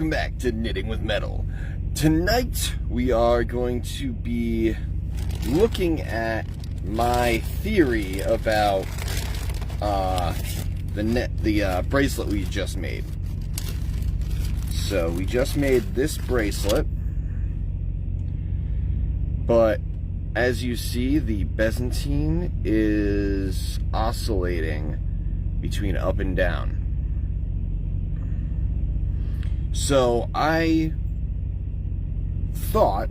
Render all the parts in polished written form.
welcome back to Knitting with Metal. Tonight we are going to be looking at my theory about the bracelet we just made. So we just made this bracelet, but as you see, the Byzantine is oscillating between up and down. So I thought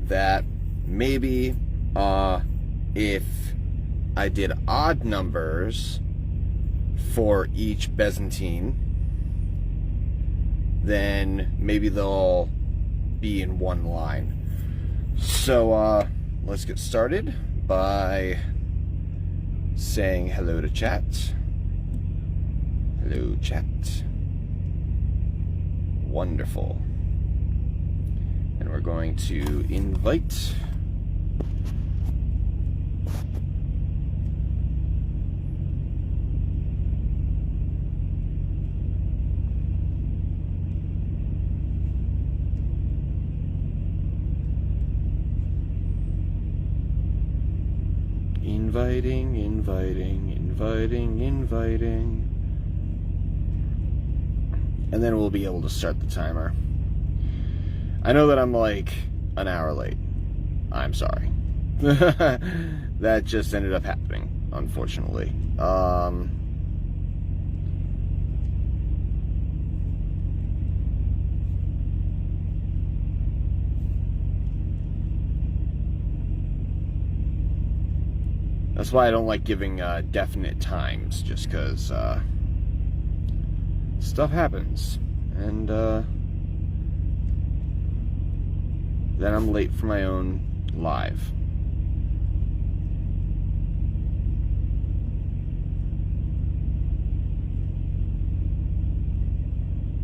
that maybe if I did odd numbers for each Byzantine, then maybe they'll be in one line. So let's get started by saying hello to chat. Hello, chat. Wonderful. And we're going to invite inviting. And then we'll be able to start the timer. I know that I'm like an hour late. I'm sorry. That just ended up happening, unfortunately. That's why I don't like giving definite times, just because stuff happens, and then I'm late for my own live.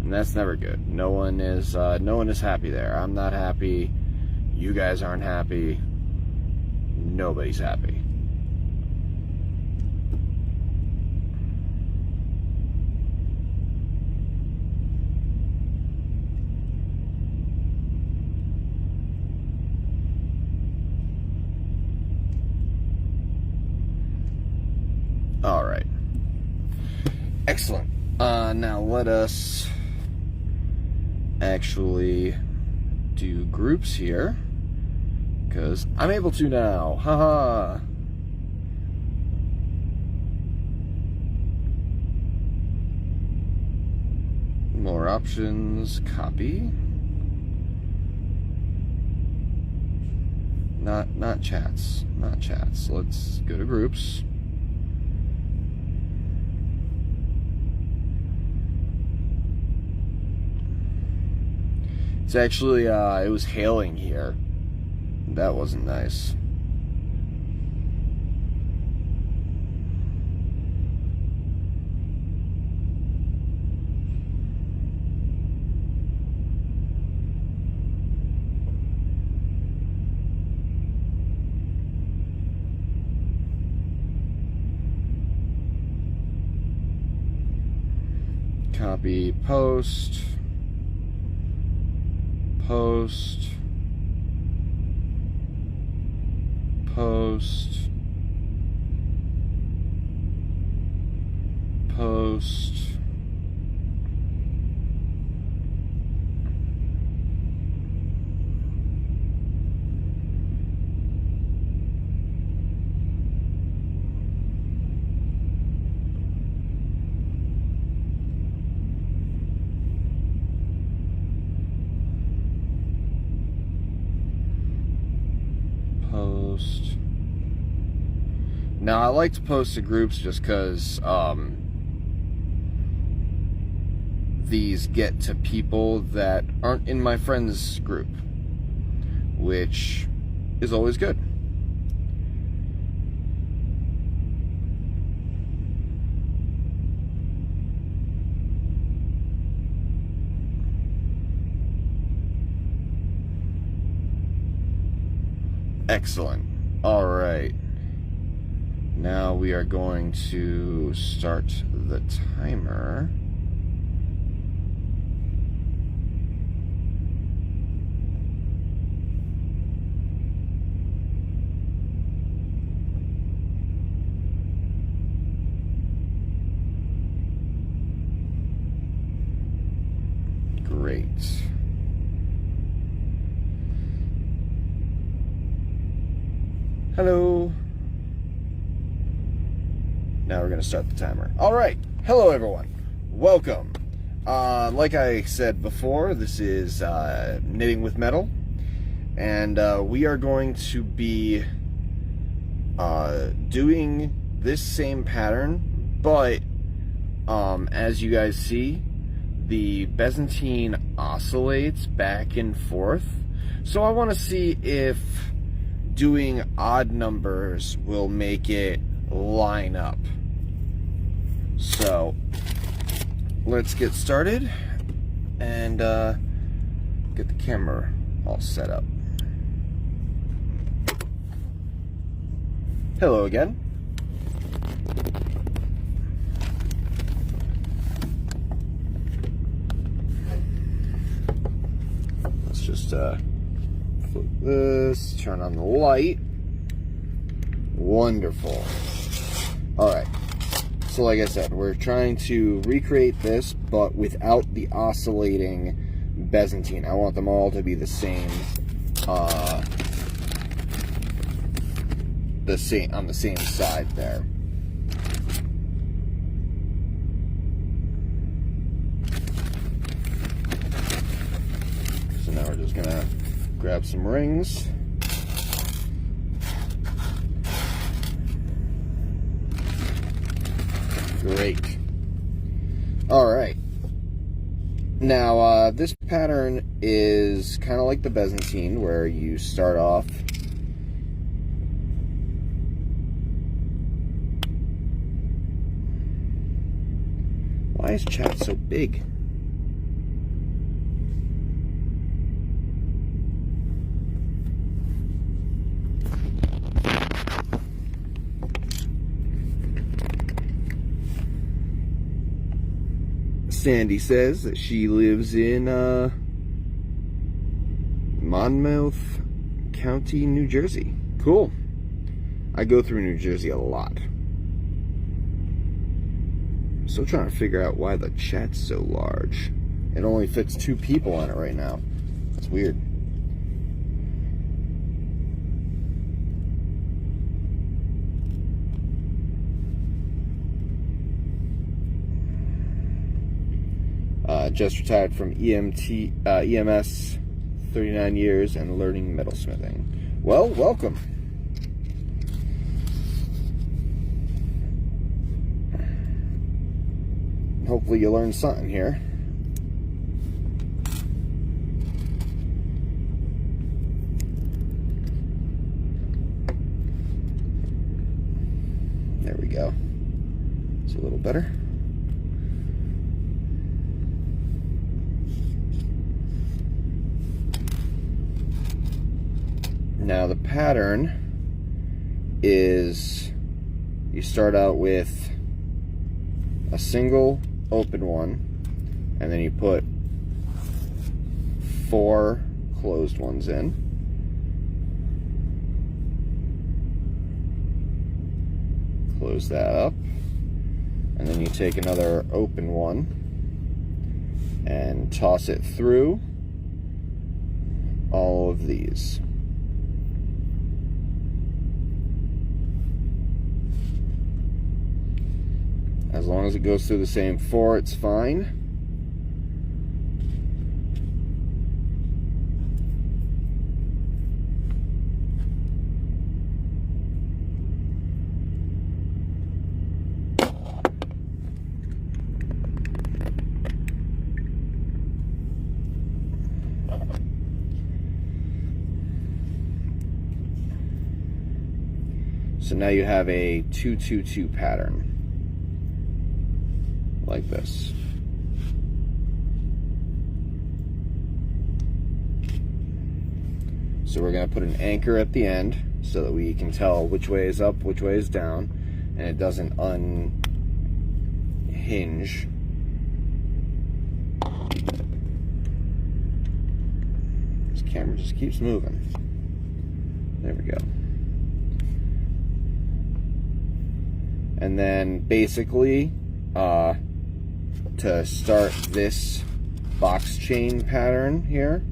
And that's never good. No one is happy there. I'm not happy. You guys aren't happy. Nobody's happy. All right. Excellent. Now let us actually do groups here, because I'm able to now. Haha. More options. Copy. Not chats. Not chats. Let's go to groups. It's actually, it was hailing here. That wasn't nice. Copy, post. Post, post, post, post. Now I like to post to groups just because these get to people that aren't in my friends group, which is always good. Excellent. All right. Now we are going to start the timer. Hello. Now we're going to start the timer. All right. Hello, everyone. Welcome. Like I said before, this is Knitting with Metal. And we are going to be doing this same pattern, but as you guys see, the Byzantine oscillates back and forth. So I want to see if doing odd numbers will make it line up. So let's get started and get the camera all set up. Hello again. Let's just flip this, turn on the light. Wonderful. All right. So like I said, we're trying to recreate this, but without the oscillating Byzantine. I want them all to be the same, on the same side there. So now we're just gonna grab some rings. Great. All right. Now, this pattern is kind of like the Byzantine, where you start off Why is chat so big? Sandy says that she lives in Monmouth County, New Jersey. Cool. I go through New Jersey a lot. Still trying to figure out why the chat's so large. It only fits 2 people on it right now. That's weird. Just retired from EMS, 39 years, and learning metalsmithing. Well, welcome. Hopefully you learned something here. There we go. It's a little better. Now the pattern is you start out with a single open one, and then you put 4 closed ones in. Close that up, and then you take another open one and toss it through all of these. As long as it goes through the same 4, it's fine. So now you have a 2-2-2 pattern. Like this. So we're going to put an anchor at the end so that we can tell which way is up, which way is down, and it doesn't unhinge. This camera just keeps moving. There we go. And then basically, to start this box chain pattern here.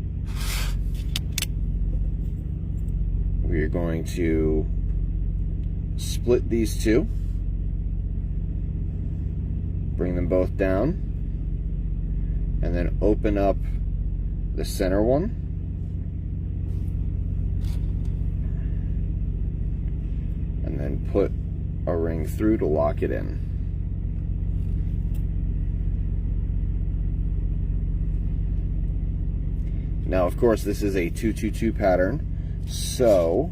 We're going to split these two, bring them both down, and then open up the center one, and then put a ring through to lock it in. Now, of course, this is a 222 pattern, so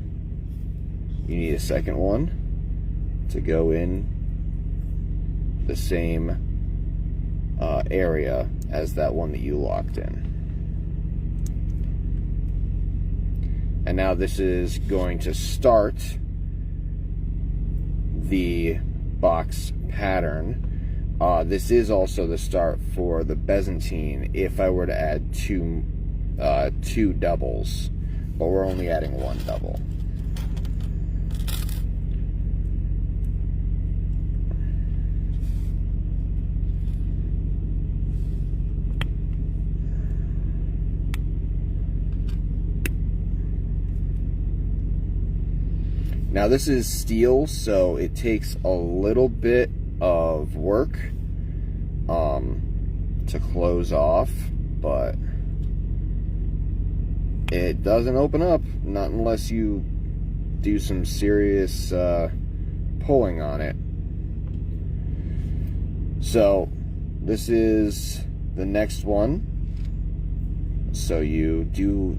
you need a second one to go in the same area as that one that you locked in. And now this is going to start the box pattern. This is also the start for the Byzantine if I were to add two doubles, but we're only adding one double. Now this is steel, so it takes a little bit of work to close off, but it doesn't open up, not unless you do some serious pulling on it. So this is the next one. So you do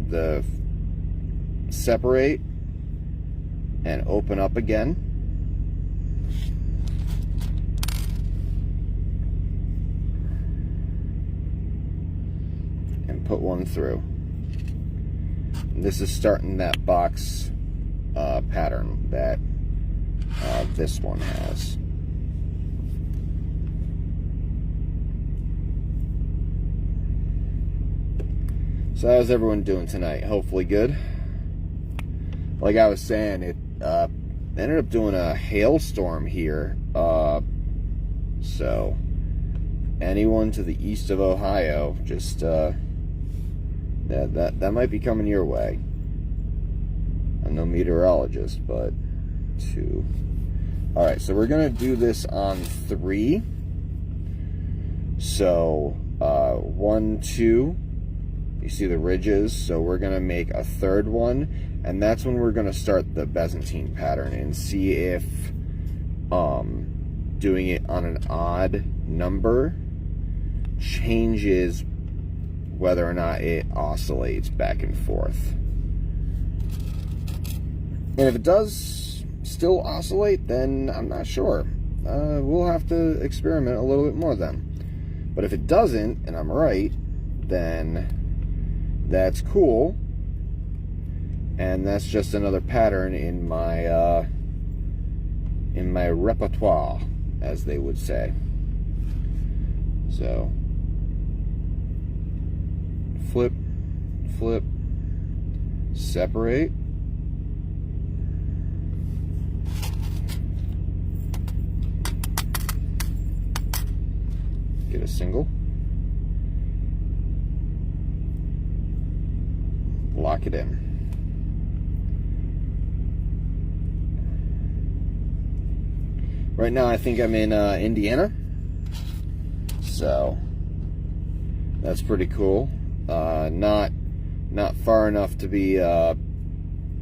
the separate and open up again. And put one through. And this is starting that box pattern that this one has. So how's everyone doing tonight? Hopefully good. Like I was saying, it ended up doing a hailstorm here. So anyone to the east of Ohio, just that might be coming your way. I'm no meteorologist, but two. All right, so we're gonna do this on 3. So 1, 2. You see the ridges, so we're gonna make a third one, and that's when we're gonna start the Byzantine pattern and see if doing it on an odd number changes whether or not it oscillates back and forth. And if it does still oscillate, then I'm not sure. We'll have to experiment a little bit more then. But if it doesn't, and I'm right, then that's cool. And that's just another pattern in my repertoire, as they would say. So flip, flip, separate, get a single, lock it in. Right now I think I'm in Indiana, so that's pretty cool. Not far enough to be 1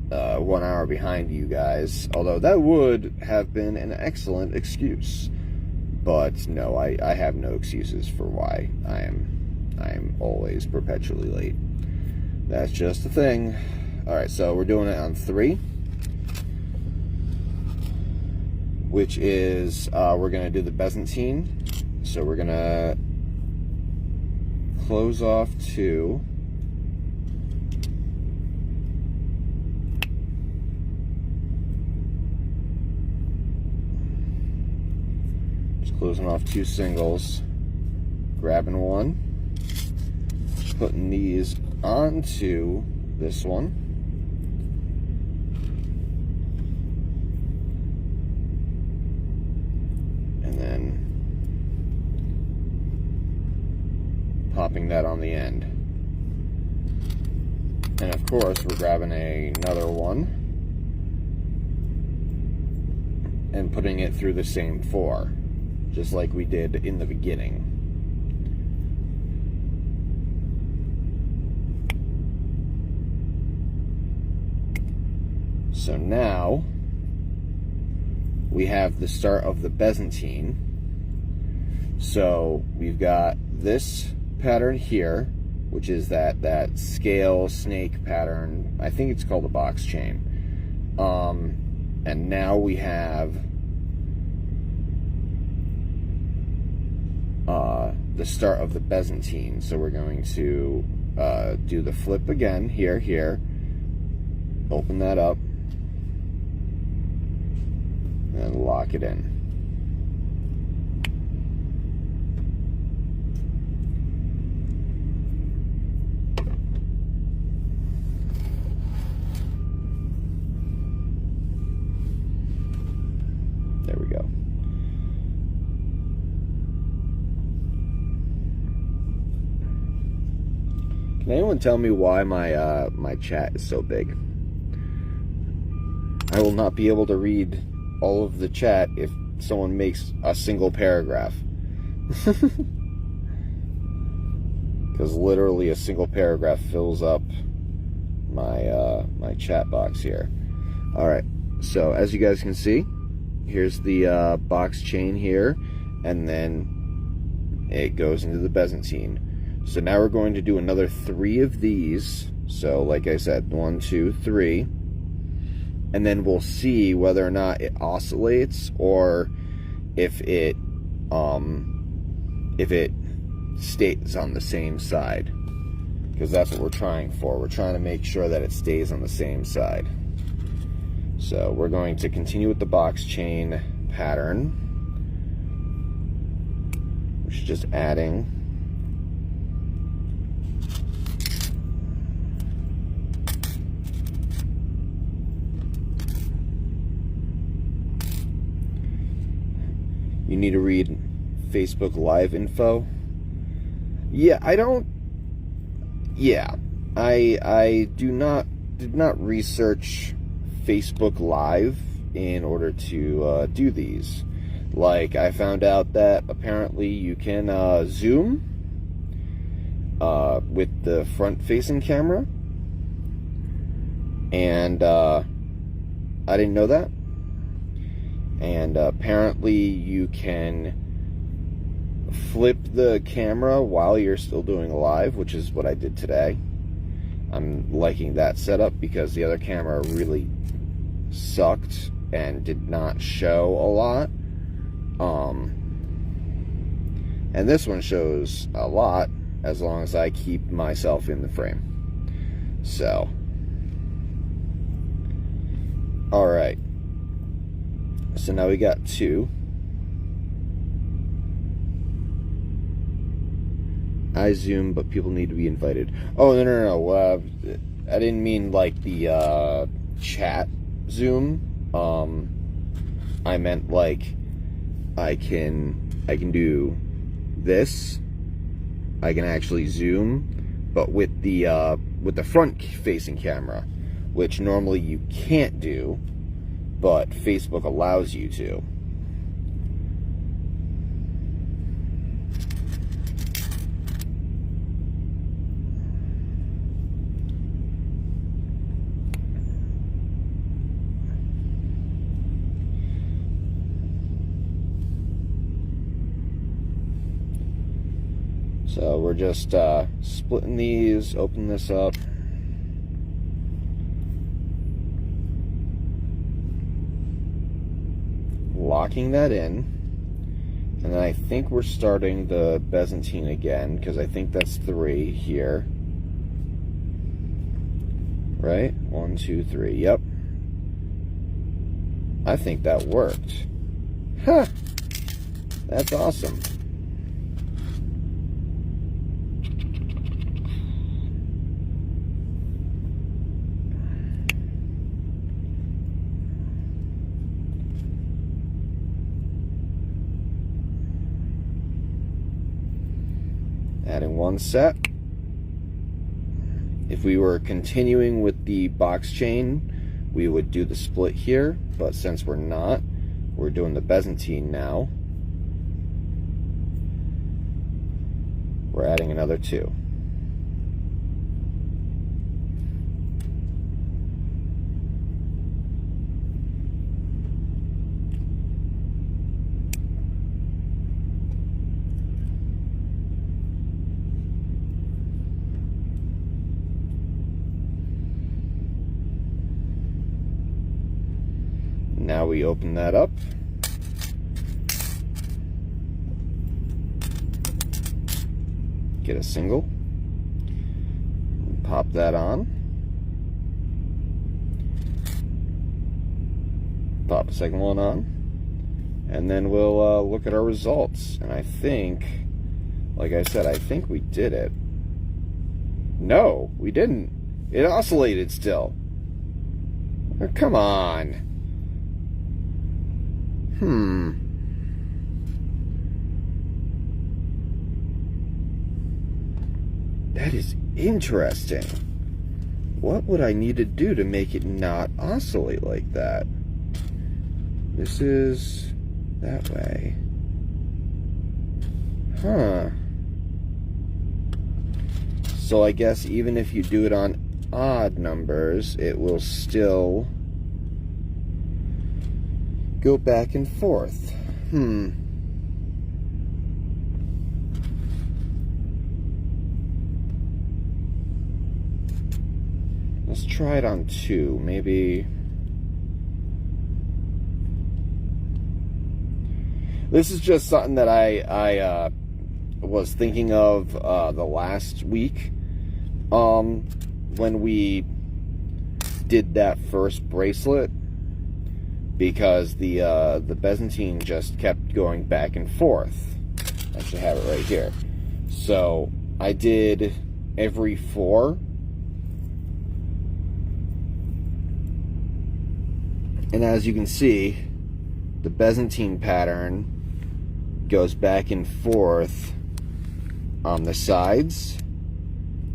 hour behind you guys, although that would have been an excellent excuse. But no, I have no excuses for why I am always perpetually late. That's just the thing. All right, so we're doing it on 3, which is we're gonna do the Byzantine. So we're gonna close off 2, just closing off 2 singles, grabbing 1, putting these onto this one, and then dropping that on the end. And of course, we're grabbing another one and putting it through the same 4, just like we did in the beginning. So now we have the start of the Byzantine. So we've got this pattern here, which is that scale snake pattern. I think it's called a box chain. And now we have the start of the Byzantine. So we're going to do the flip again here, open that up, and lock it in. There we go. Can anyone tell me why my my chat is so big? I will not be able to read all of the chat if someone makes a single paragraph. Because literally a single paragraph fills up my my chat box here. Alright, so as you guys can see, here's the box chain here, and then it goes into the Byzantine. So now we're going to do another 3 of these. So like I said, 1, 2, 3. And then we'll see whether or not it oscillates, or if it stays on the same side, because that's what we're trying for. We're trying to make sure that it stays on the same side. So we're going to continue with the box chain pattern, which is just adding. You need to read Facebook Live info. Yeah, I did not research Facebook Live in order to do these. Like, I found out that apparently you can zoom with the front-facing camera, and I didn't know that. And apparently you can flip the camera while you're still doing a live, which is what I did today. I'm liking that setup because the other camera really sucked and did not show a lot. And this one shows a lot as long as I keep myself in the frame. So, alright. So now we got 2. I zoom, but people need to be invited. Oh, no. I didn't mean like the chat zoom. I meant like I can do this. I can actually zoom, but with the front-facing camera, which normally you can't do, but Facebook allows you to. So we're just splitting these, open this up. Locking that in, and then I think we're starting the Byzantine again, because I think that's 3 here, right? 1, 2, 3. Yep, I think that worked. Huh, that's awesome. Adding one set. If we were continuing with the box chain, we would do the split here, but since we're not, we're doing the Byzantine now. We're adding another 2. Now we open that up. Get a single. Pop that on. Pop a second one on. And then we'll look at our results. And I think, like I said, I think we did it. No, we didn't. It oscillated still. Oh, come on. That is interesting. What would I need to do to make it not oscillate like that? This is that way. Huh. So I guess even if you do it on odd numbers, it will still go back and forth. Let's try it on 2. Maybe. This is just something that I was thinking of the last week when we did that first bracelet, because the Byzantine just kept going back and forth. I should have it right here. So I did every 4. And as you can see, the Byzantine pattern goes back and forth on the sides.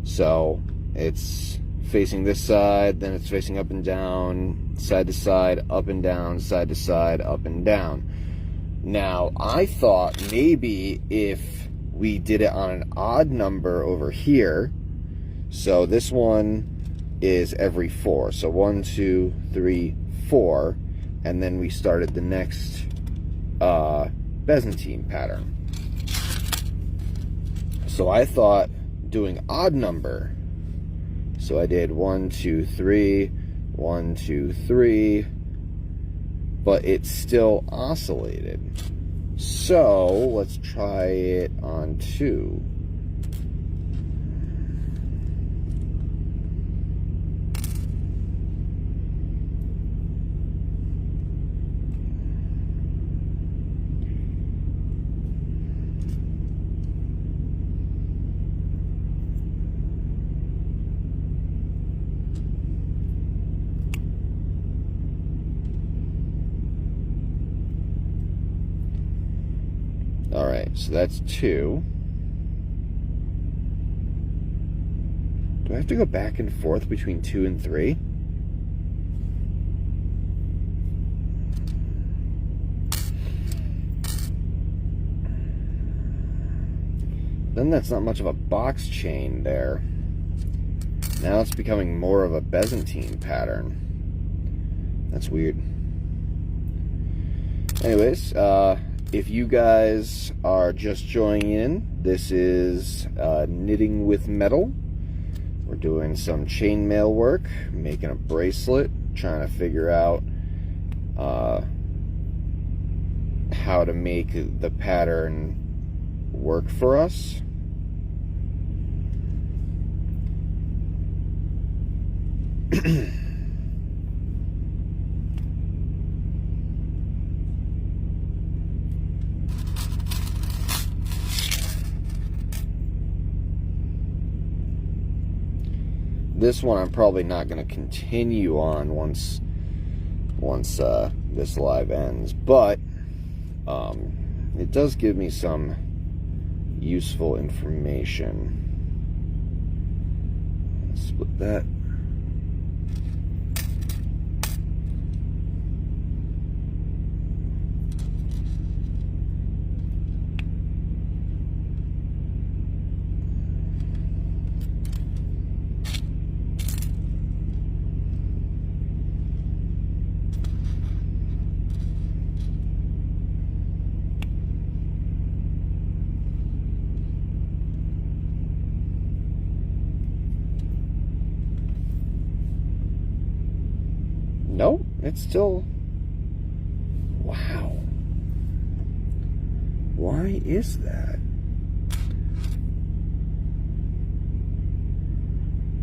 So it's facing this side, then it's facing up and down, side to side, up and down, side to side, up and down. Now, I thought maybe if we did it on an odd number over here, so this one is every 4. So 1, 2, 3, 4, and then we started the next Byzantine pattern. So I thought doing odd number, so I did 1, 2, 3, 1, 2, 3, but it still oscillated. So let's try it on 2. Alright, so that's 2. Do I have to go back and forth between 2 and 3? Then that's not much of a box chain there. Now it's becoming more of a Byzantine pattern. That's weird. Anyways, if you guys are just joining in, this is Knitting with Metal. We're doing some chainmail work, making a bracelet, trying to figure out how to make the pattern work for us. This one I'm probably not going to continue on once this live ends, but it does give me some useful information. Split that. Nope, it's still... Wow. Why is that?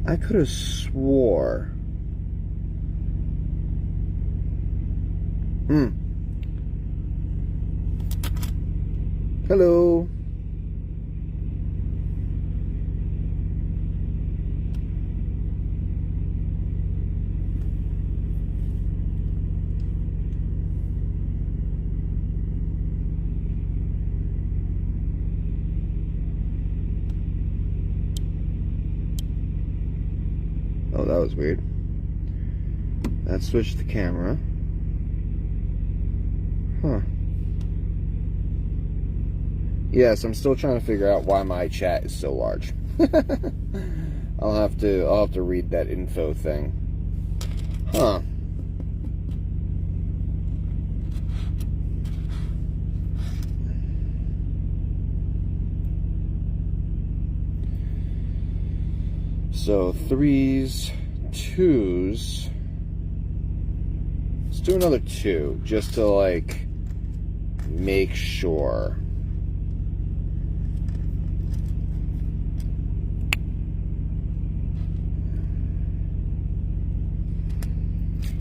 I could have swore... Hello. Oh, that was weird. That switched the camera. Huh. Yes, I'm still trying to figure out why my chat is so large. I'll have to read that info thing. Huh. So 3s, 2s. Let's do another 2 just to like make sure.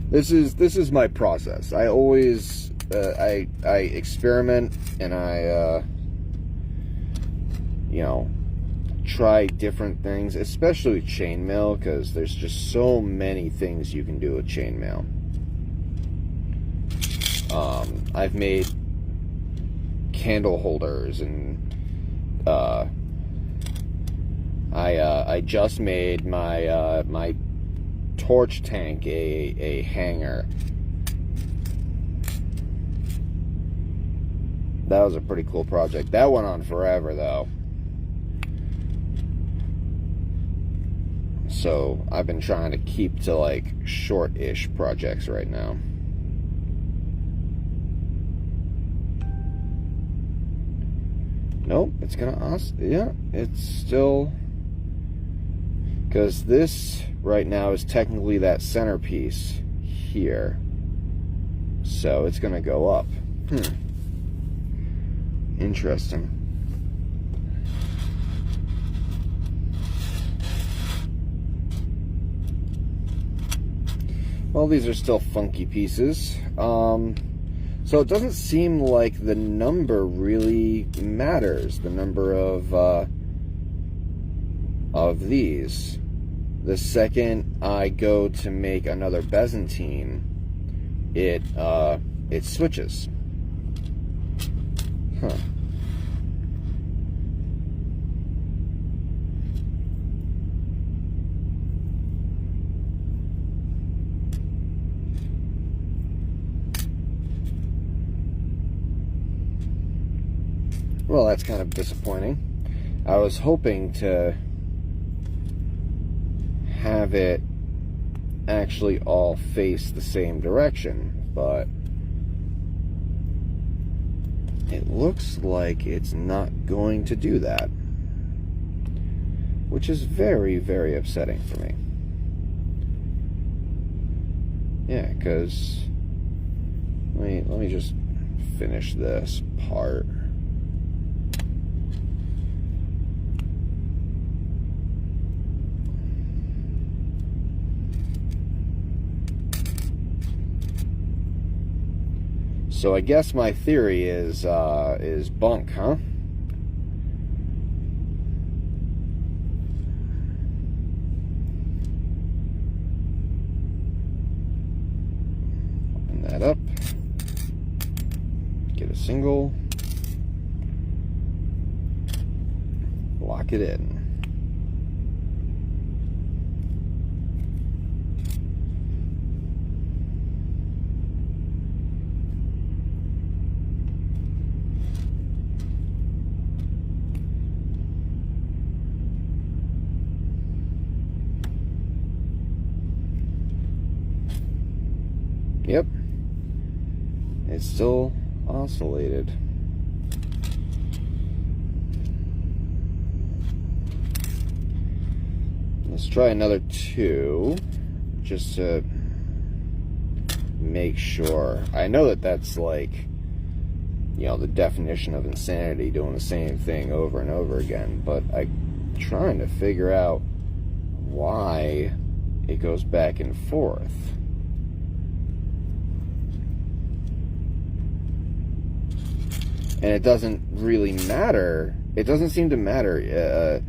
This is my process. I always I experiment and I you know, try different things, especially chainmail, because there's just so many things you can do with chainmail. I've made candle holders, and I just made my my torch tank a hanger. That was a pretty cool project. That went on forever though. So I've been trying to keep to like short-ish projects right now. Nope, it's gonna yeah, it's still, because this right now is technically that centerpiece here, so it's gonna go up. Interesting. Well, these are still funky pieces. So it doesn't seem like the number really matters. The number of these. The second I go to make another byzantine, it switches. Huh. Well, that's kind of disappointing. I was hoping to have it actually all face the same direction, but it looks like it's not going to do that, which is very, very upsetting for me. Yeah, because let me just finish this part. So I guess my theory is bunk, huh? Open that up. Get a single. lock it in. Yep, it's still oscillated. Let's try another 2, just to make sure. I know that that's like, you know, the definition of insanity, doing the same thing over and over again, but I'm trying to figure out why it goes back and forth. And it doesn't really matter. It doesn't seem to matter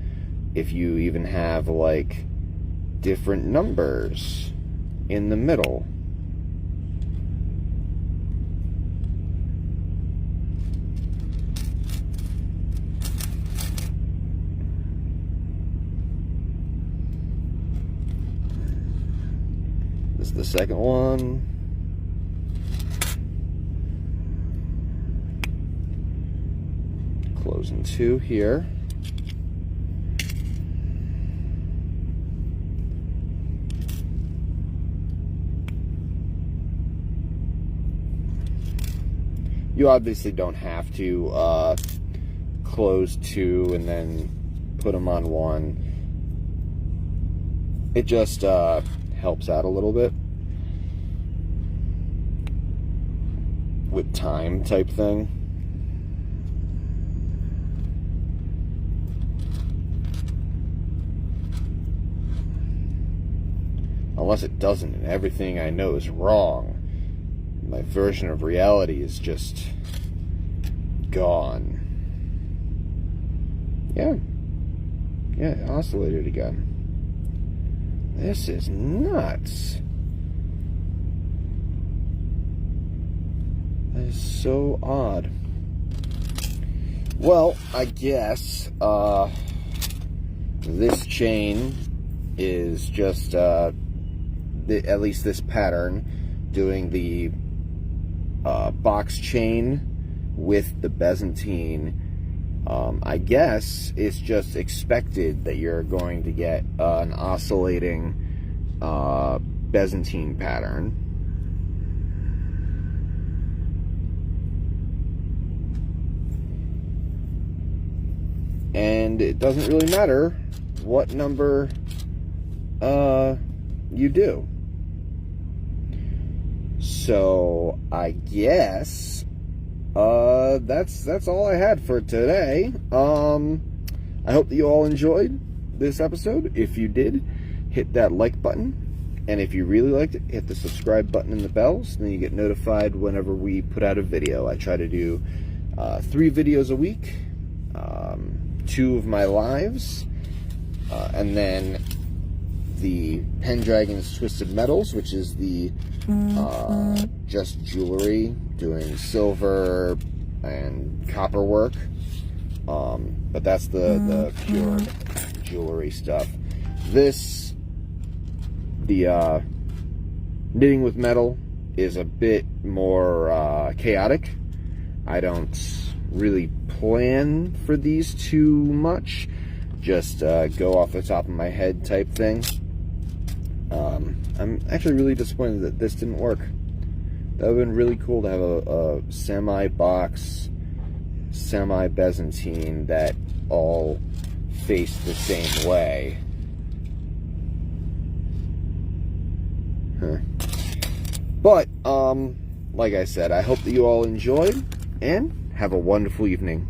if you even have, like, different numbers in the middle. This is the second one. Closing 2 here. You obviously don't have to close 2 and then put them on 1. It just helps out a little bit with time type thing. Unless it doesn't, and everything I know is wrong. My version of reality is just gone. Yeah, it oscillated again. This is nuts. That is so odd. Well, I guess this chain is just at least this pattern, doing the box chain with the Byzantine. I guess it's just expected that you're going to get an oscillating Byzantine pattern. And it doesn't really matter what number you do. So I guess that's all I had for today. I hope that you all enjoyed this episode. If you did, hit that like button, and if you really liked it, hit the subscribe button and the bell, so then you get notified whenever we put out a video. I try to do 3 videos a week, 2 of my lives, and then the Pendragon's Twisted Metals, which is the just jewelry, doing silver and copper work, but that's the pure jewelry stuff. This, the knitting with metal, is a bit more chaotic. I don't really plan for these too much, just go off the top of my head type thing. I'm actually really disappointed that this didn't work. That would have been really cool to have a semi-box, semi-Byzantine that all face the same way. But, like I said, I hope that you all enjoyed, and have a wonderful evening.